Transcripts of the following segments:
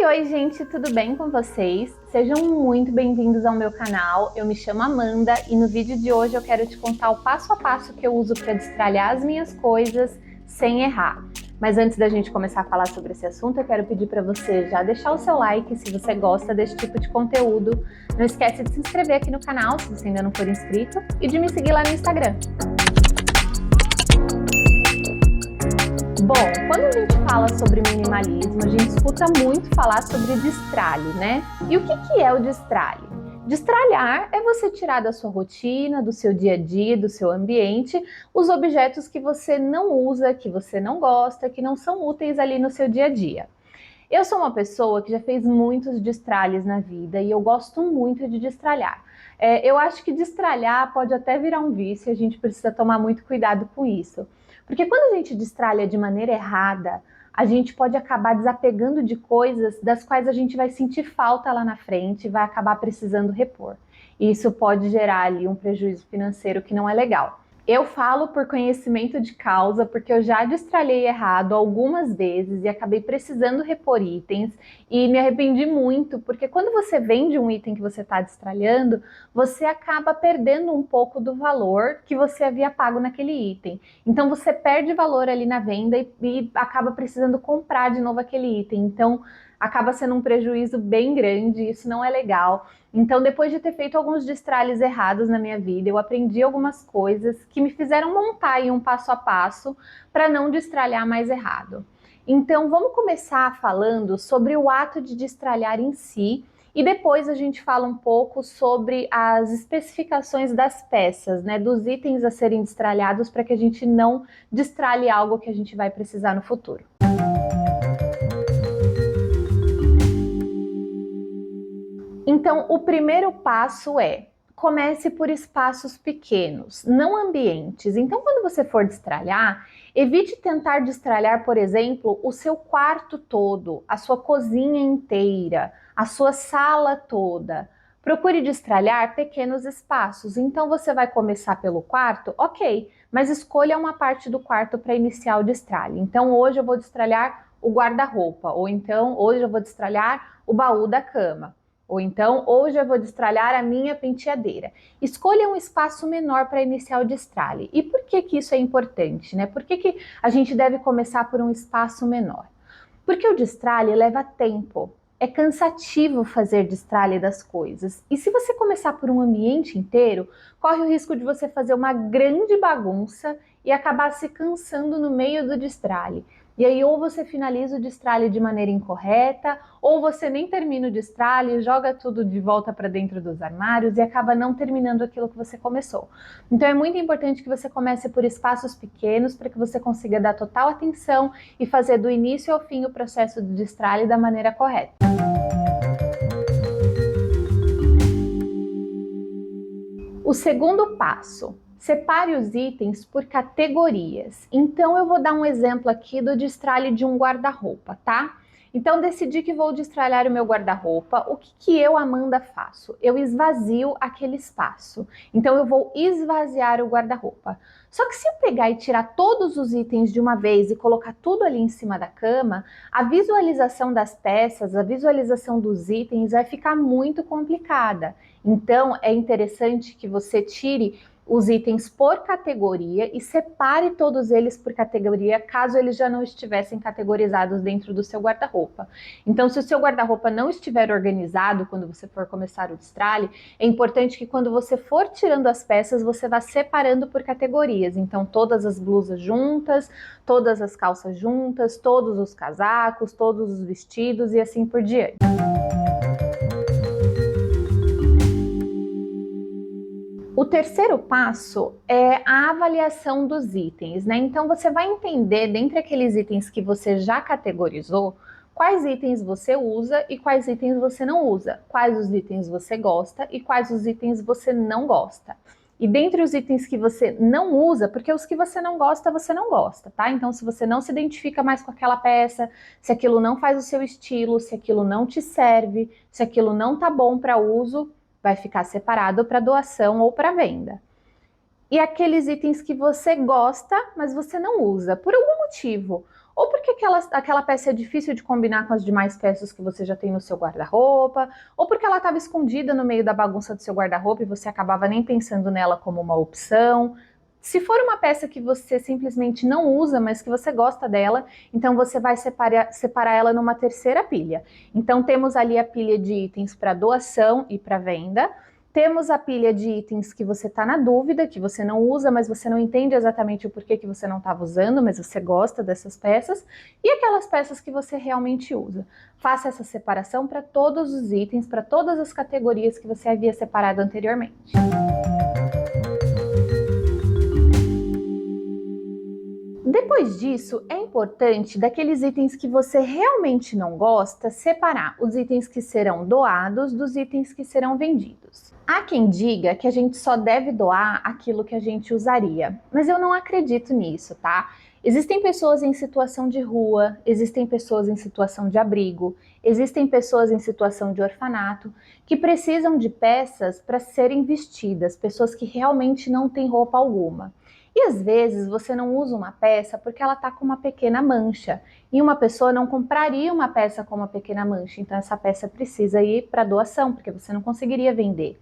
Oi, gente, tudo bem com vocês? Sejam muito bem-vindos ao meu canal. Eu me chamo Amanda e no vídeo de hoje eu quero te contar o passo a passo que eu uso para destralhar as minhas coisas sem errar. Mas antes da gente começar a falar sobre esse assunto, eu quero pedir para você já deixar o seu like se você gosta desse tipo de conteúdo. Não esquece de se inscrever aqui no canal se você ainda não for inscrito e de me seguir lá no Instagram. Bom, quando a gente fala sobre minimalismo, a gente escuta muito falar sobre destralhe, né? E o que é o destralhe? Destralhar é você tirar da sua rotina, do seu dia a dia, do seu ambiente, os objetos que você não usa, que você não gosta, que não são úteis ali no seu dia a dia. Eu sou uma pessoa que já fez muitos destralhes na vida e eu gosto muito de destralhar. Eu acho que destralhar pode até virar um vício e a gente precisa tomar muito cuidado com isso. Porque quando a gente destralha de maneira errada, a gente pode acabar desapegando de coisas das quais a gente vai sentir falta lá na frente e vai acabar precisando repor. E isso pode gerar ali um prejuízo financeiro que não é legal. Eu falo por conhecimento de causa, porque eu já destralhei errado algumas vezes e acabei precisando repor itens e me arrependi muito, porque quando você vende um item que você está destralhando, você acaba perdendo um pouco do valor que você havia pago naquele item. Então você perde valor ali na venda e acaba precisando comprar de novo aquele item. Então acaba sendo um prejuízo bem grande, isso não é legal. Então, depois de ter feito alguns destralhes errados na minha vida, eu aprendi algumas coisas que me fizeram montar aí um passo a passo para não destralhar mais errado. Então, vamos começar falando sobre o ato de destralhar em si e depois a gente fala um pouco sobre as especificações das peças, né, dos itens a serem destralhados para que a gente não destralhe algo que a gente vai precisar no futuro. Então, o primeiro passo é: comece por espaços pequenos, não ambientes. Então, quando você for destralhar, evite tentar destralhar, por exemplo, o seu quarto todo, a sua cozinha inteira, a sua sala toda. Procure destralhar pequenos espaços. Então, você vai começar pelo quarto? Ok, mas escolha uma parte do quarto para iniciar o destralhe. Então, hoje eu vou destralhar o guarda-roupa, ou então, hoje eu vou destralhar o baú da cama. Ou então, hoje eu vou destralhar a minha penteadeira. Escolha um espaço menor para iniciar o destralhe. E por que isso é importante, né? Por que a gente deve começar por um espaço menor? Porque o destralhe leva tempo. É cansativo fazer destralhe das coisas. E se você começar por um ambiente inteiro, corre o risco de você fazer uma grande bagunça e acabar se cansando no meio do destralhe. E aí ou você finaliza o destralhe de maneira incorreta, ou você nem termina o destralhe, joga tudo de volta para dentro dos armários e acaba não terminando aquilo que você começou. Então é muito importante que você comece por espaços pequenos para que você consiga dar total atenção e fazer do início ao fim o processo de destralhe da maneira correta. O segundo passo: separe os itens por categorias. Então eu vou dar um exemplo aqui do destralhe de um guarda-roupa, tá? Então decidi que vou destralhar o meu guarda-roupa. O que eu, Amanda, faço? Eu esvazio aquele espaço. Então eu vou esvaziar o guarda-roupa. Só que se eu pegar e tirar todos os itens de uma vez e colocar tudo ali em cima da cama, a visualização das peças, a visualização dos itens vai ficar muito complicada. Então é interessante que você tire os itens por categoria e separe todos eles por categoria, caso eles já não estivessem categorizados dentro do seu guarda-roupa. Então, se o seu guarda-roupa não estiver organizado quando você for começar o destralhe, é importante que quando você for tirando as peças, você vá separando por categorias. Então, todas as blusas juntas, todas as calças juntas, todos os casacos, todos os vestidos e assim por diante. O terceiro passo é a avaliação dos itens, né? Então você vai entender, dentre aqueles itens que você já categorizou, quais itens você usa e quais itens você não usa, quais os itens você gosta e quais os itens você não gosta. E dentre os itens que você não usa, porque os que você não gosta, tá? Então se você não se identifica mais com aquela peça, se aquilo não faz o seu estilo, se aquilo não te serve, se aquilo não tá bom para uso, vai ficar separado para doação ou para venda. E aqueles itens que você gosta, mas você não usa, por algum motivo. ou porque aquela peça é difícil de combinar com as demais peças que você já tem no seu guarda-roupa, ou porque ela estava escondida no meio da bagunça do seu guarda-roupa e você acabava nem pensando nela como uma opção. Se for uma peça que você simplesmente não usa, mas que você gosta dela, então você vai separar ela numa terceira pilha. Então temos ali a pilha de itens para doação e para venda. Temos a pilha de itens que você está na dúvida, que você não usa, mas você não entende exatamente o porquê que você não estava usando, mas você gosta dessas peças. E aquelas peças que você realmente usa. Faça essa separação para todos os itens, para todas as categorias que você havia separado anteriormente. Depois disso, é importante, daqueles itens que você realmente não gosta, separar os itens que serão doados dos itens que serão vendidos. Há quem diga que a gente só deve doar aquilo que a gente usaria, mas eu não acredito nisso, tá? Existem pessoas em situação de rua, existem pessoas em situação de abrigo, existem pessoas em situação de orfanato que precisam de peças para serem vestidas, pessoas que realmente não têm roupa alguma. E às vezes você não usa uma peça porque ela está com uma pequena mancha. E uma pessoa não compraria uma peça com uma pequena mancha. Então essa peça precisa ir para doação, porque você não conseguiria vender.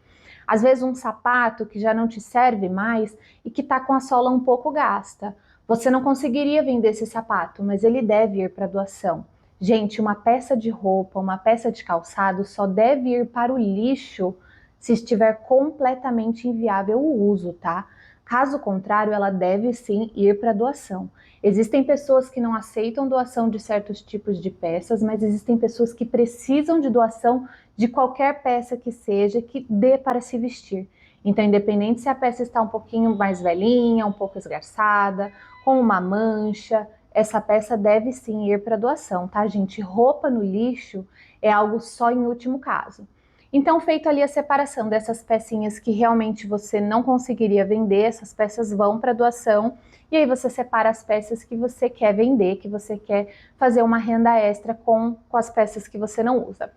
Às vezes um sapato que já não te serve mais e que está com a sola um pouco gasta. Você não conseguiria vender esse sapato, mas ele deve ir para doação. Gente, uma peça de roupa, uma peça de calçado só deve ir para o lixo se estiver completamente inviável o uso, tá? Caso contrário, ela deve sim ir para doação. Existem pessoas que não aceitam doação de certos tipos de peças, mas existem pessoas que precisam de doação de qualquer peça que seja que dê para se vestir. Então, independente se a peça está um pouquinho mais velhinha, um pouco esgarçada, com uma mancha, essa peça deve sim ir para doação, tá, gente? Roupa no lixo é algo só em último caso. Então, feito ali a separação dessas pecinhas que realmente você não conseguiria vender, essas peças vão para doação, e aí você separa as peças que você quer vender, que você quer fazer uma renda extra com as peças que você não usa.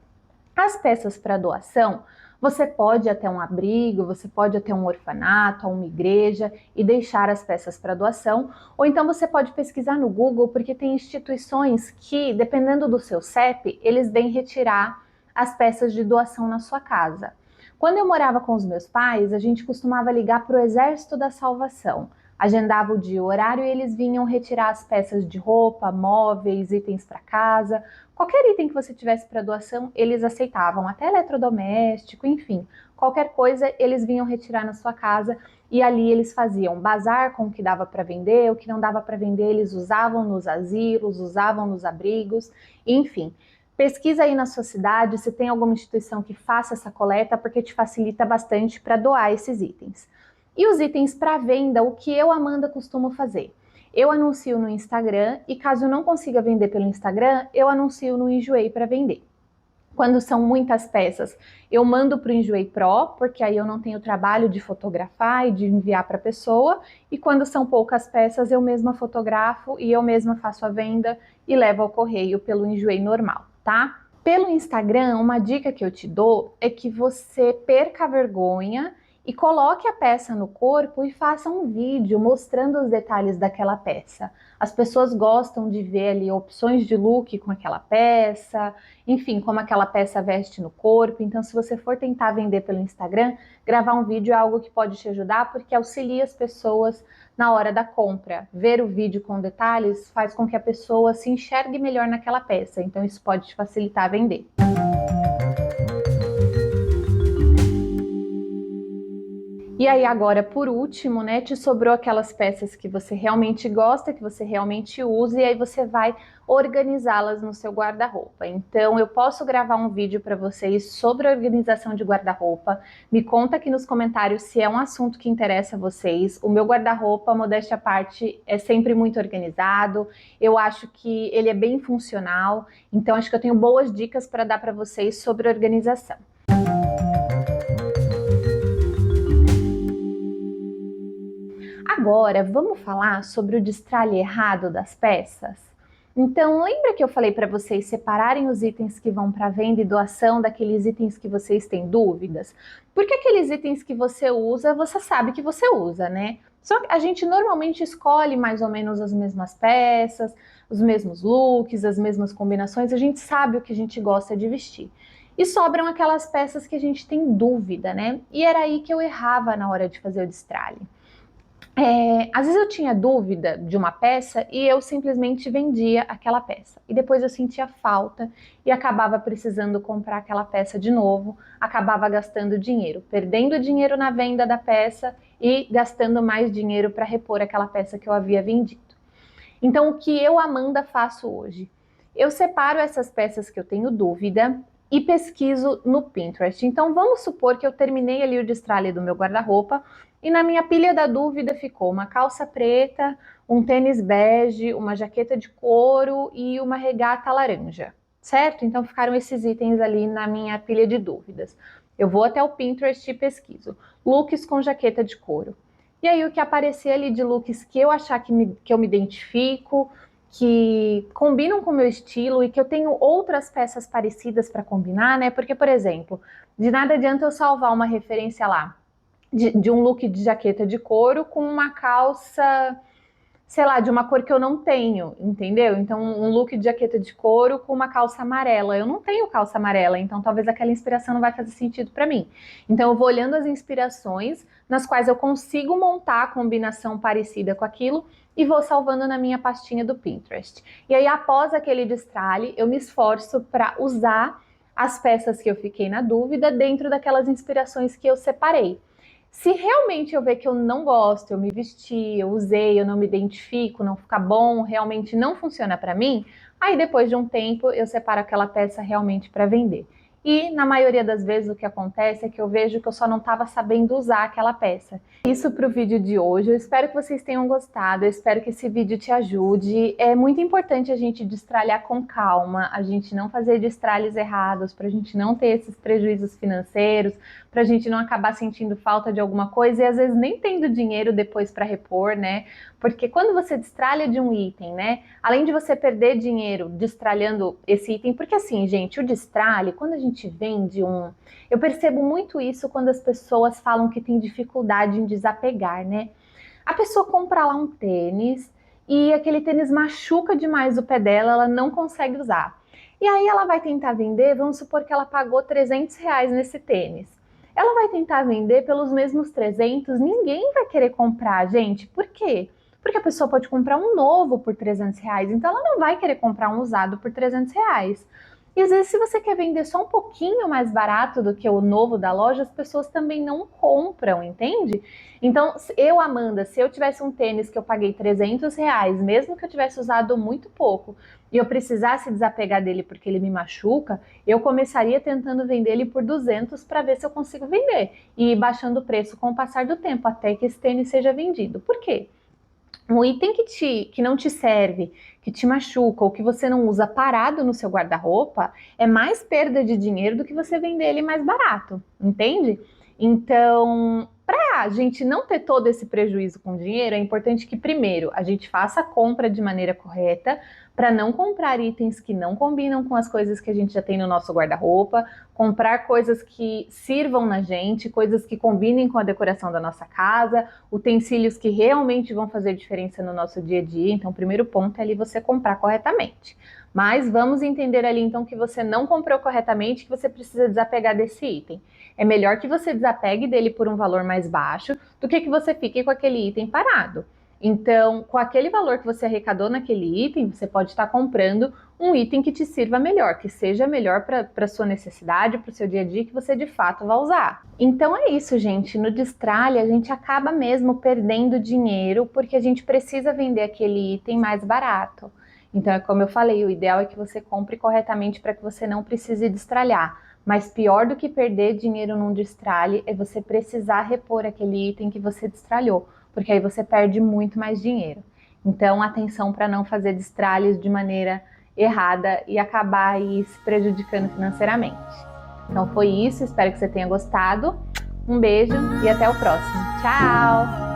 As peças para doação, você pode ir até um abrigo, você pode ir até um orfanato, uma igreja e deixar as peças para doação, ou então você pode pesquisar no Google, porque tem instituições que, dependendo do seu CEP, eles vêm retirar as peças de doação na sua casa. Quando eu morava com os meus pais, a gente costumava ligar para o Exército da Salvação. Agendava o dia e o horário e eles vinham retirar as peças de roupa, móveis, itens para casa. Qualquer item que você tivesse para doação, eles aceitavam, até eletrodoméstico, enfim. Qualquer coisa, eles vinham retirar na sua casa e ali eles faziam bazar com o que dava para vender, o que não dava para vender, eles usavam nos asilos, usavam nos abrigos, enfim. Pesquisa aí na sua cidade se tem alguma instituição que faça essa coleta, porque te facilita bastante para doar esses itens. E os itens para venda, o que eu, Amanda, costumo fazer? Eu anuncio no Instagram e caso eu não consiga vender pelo Instagram, eu anuncio no Enjoei para vender. Quando são muitas peças, eu mando para o Enjoei Pro, porque aí eu não tenho trabalho de fotografar e de enviar para a pessoa. E quando são poucas peças, eu mesma fotografo e eu mesma faço a venda e levo ao correio pelo Enjoei normal, tá? Pelo Instagram, uma dica que eu te dou é que você perca a vergonha e coloque a peça no corpo e faça um vídeo mostrando os detalhes daquela peça. As pessoas gostam de ver ali opções de look com aquela peça, enfim, como aquela peça veste no corpo. Então, se você for tentar vender pelo Instagram, gravar um vídeo é algo que pode te ajudar, porque auxilia as pessoas na hora da compra. Ver o vídeo com detalhes faz com que a pessoa se enxergue melhor naquela peça, então isso pode te facilitar a vender. E aí agora, por último, né, te sobrou aquelas peças que você realmente gosta, que você realmente usa, e aí você vai organizá-las no seu guarda-roupa. Então, eu posso gravar um vídeo para vocês sobre a organização de guarda-roupa. Me conta aqui nos comentários se é um assunto que interessa a vocês. O meu guarda-roupa, modéstia à parte, é sempre muito organizado. Eu acho que ele é bem funcional. Então, acho que eu tenho boas dicas para dar para vocês sobre organização. Agora, vamos falar sobre o destralhe errado das peças? Então, lembra que eu falei para vocês separarem os itens que vão para venda e doação daqueles itens que vocês têm dúvidas? Porque aqueles itens que você usa, você sabe que você usa, né? Só que a gente normalmente escolhe mais ou menos as mesmas peças, os mesmos looks, as mesmas combinações, a gente sabe o que a gente gosta de vestir. E sobram aquelas peças que a gente tem dúvida, né? E era aí que eu errava na hora de fazer o destralhe. Às vezes eu tinha dúvida de uma peça e eu simplesmente vendia aquela peça. E depois eu sentia falta e acabava precisando comprar aquela peça de novo, acabava gastando dinheiro, perdendo dinheiro na venda da peça e gastando mais dinheiro para repor aquela peça que eu havia vendido. Então, o que eu, Amanda, faço hoje? Eu separo essas peças que eu tenho dúvida e pesquiso no Pinterest. Então, vamos supor que eu terminei ali o destralhe do meu guarda-roupa e na minha pilha da dúvida ficou uma calça preta, um tênis bege, uma jaqueta de couro e uma regata laranja, certo? Então, ficaram esses itens ali na minha pilha de dúvidas. Eu vou até o Pinterest e pesquiso looks com jaqueta de couro. E aí o que aparecer ali de looks que eu achar que eu me identifico, que combinam com o meu estilo e que eu tenho outras peças parecidas para combinar, né? Porque, por exemplo, de nada adianta eu salvar uma referência lá de um look de jaqueta de couro com uma calça, sei lá, de uma cor que eu não tenho, entendeu? Então, um look de jaqueta de couro com uma calça amarela. Eu não tenho calça amarela, então talvez aquela inspiração não vai fazer sentido para mim. Então, eu vou olhando as inspirações nas quais eu consigo montar a combinação parecida com aquilo e vou salvando na minha pastinha do Pinterest. E aí, após aquele destralhe, eu me esforço para usar as peças que eu fiquei na dúvida dentro daquelas inspirações que eu separei. Se realmente eu ver que eu não gosto, eu me vesti, eu usei, eu não me identifico, não fica bom, realmente não funciona para mim, aí depois de um tempo eu separo aquela peça realmente para vender. E na maioria das vezes o que acontece é que eu vejo que eu só não estava sabendo usar aquela peça. Isso para o vídeo de hoje. Eu espero que vocês tenham gostado, eu espero que esse vídeo te ajude. É muito importante a gente destralhar com calma, a gente não fazer destralhes errados, para a gente não ter esses prejuízos financeiros, para a gente não acabar sentindo falta de alguma coisa e às vezes nem tendo dinheiro depois para repor, né? Porque quando você destralha de um item, né? Além de você perder dinheiro destralhando esse item, porque assim, gente, o destralhe, quando a gente vende um... Eu percebo muito isso quando as pessoas falam que tem dificuldade em desapegar, né? A pessoa compra lá um tênis e aquele tênis machuca demais o pé dela, ela não consegue usar. E aí ela vai tentar vender, vamos supor que ela pagou R$ 300 nesse tênis. Ela vai tentar vender pelos mesmos 300, ninguém vai querer comprar, gente. Por quê? Porque a pessoa pode comprar um novo por R$ 300, então ela não vai querer comprar um usado por R$ 300. E às vezes, se você quer vender só um pouquinho mais barato do que o novo da loja, as pessoas também não compram, entende? Então, eu, Amanda, se eu tivesse um tênis que eu paguei R$ 300, mesmo que eu tivesse usado muito pouco, e eu precisasse desapegar dele porque ele me machuca, eu começaria tentando vender ele por 200 para ver se eu consigo vender. E ir baixando o preço com o passar do tempo, até que esse tênis seja vendido. Por quê? Um item que não te serve, que te machuca ou que você não usa parado no seu guarda-roupa é mais perda de dinheiro do que você vender ele mais barato, entende? Então, para a gente não ter todo esse prejuízo com dinheiro, é importante que primeiro a gente faça a compra de maneira correta, para não comprar itens que não combinam com as coisas que a gente já tem no nosso guarda-roupa, comprar coisas que sirvam na gente, coisas que combinem com a decoração da nossa casa, utensílios que realmente vão fazer diferença no nosso dia a dia. Então, o primeiro ponto é ali você comprar corretamente. Mas vamos entender ali então que você não comprou corretamente, que você precisa desapegar desse item. É melhor que você desapegue dele por um valor mais baixo do que você fique com aquele item parado. Então, com aquele valor que você arrecadou naquele item, você pode estar comprando um item que te sirva melhor, que seja melhor para a sua necessidade, para o seu dia a dia, que você de fato vai usar. Então é isso, gente. No destralhe, a gente acaba mesmo perdendo dinheiro porque a gente precisa vender aquele item mais barato. Então, é como eu falei, o ideal é que você compre corretamente para que você não precise destralhar. Mas pior do que perder dinheiro num destralhe é você precisar repor aquele item que você destralhou, porque aí você perde muito mais dinheiro. Então, atenção para não fazer destralhes de maneira errada e acabar aí se prejudicando financeiramente. Então foi isso, espero que você tenha gostado. Um beijo e até o próximo. Tchau!